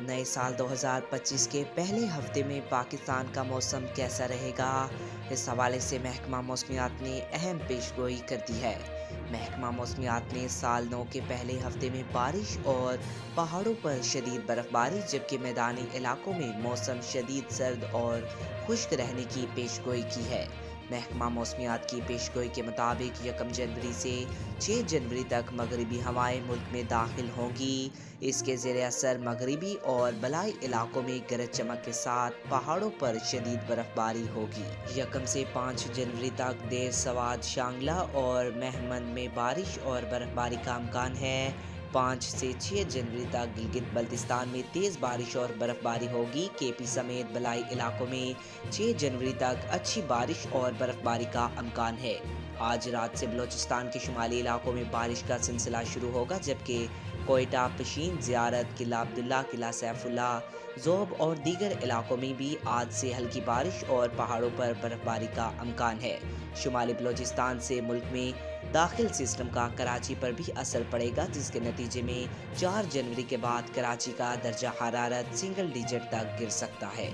نئے سال 2025 کے پہلے ہفتے میں پاکستان کا موسم کیسا رہے گا؟ اس حوالے سے محکمہ موسمیات نے اہم پیشگوئی کر دی ہے۔ محکمہ موسمیات نے سال نو کے پہلے ہفتے میں بارش اور پہاڑوں پر شدید برف باری جبکہ میدانی علاقوں میں موسم شدید سرد اور خشک رہنے کی پیشگوئی کی ہے۔ محکمہ موسمیات کی پیشگوئی کے مطابق 1 جنوری سے 6 جنوری تک مغربی ہوائیں ملک میں داخل ہوں گی۔ اس کے زیر اثر مغربی اور بالائی علاقوں میں گرج چمک کے ساتھ پہاڑوں پر شدید برف باری ہوگی۔ 1 سے 5 جنوری تک دیر سواد شانگلہ اور مہمند میں بارش اور برف باری کا امکان ہے۔ 5 سے 6 جنوری تک گلگت بلتستان میں تیز بارش اور برف باری ہوگی۔ کے پی سمیت بالائی علاقوں میں 6 جنوری تک اچھی بارش اور برف باری کا امکان ہے۔ آج رات سے بلوچستان کے شمالی علاقوں میں بارش کا سلسلہ شروع ہوگا جبکہ کوئٹہ، پشین، زیارت، قلعہ عبداللہ، قلعہ سیف اللہ، ذوب اور دیگر علاقوں میں بھی آج سے ہلکی بارش اور پہاڑوں پر برف باری کا امکان ہے۔ شمالی بلوچستان سے ملک میں داخل سسٹم کا کراچی پر بھی اثر پڑے گا جس کے نتیجے میں 4 جنوری کے بعد کراچی کا درجہ حرارت سنگل ڈیجٹ تک گر سکتا ہے۔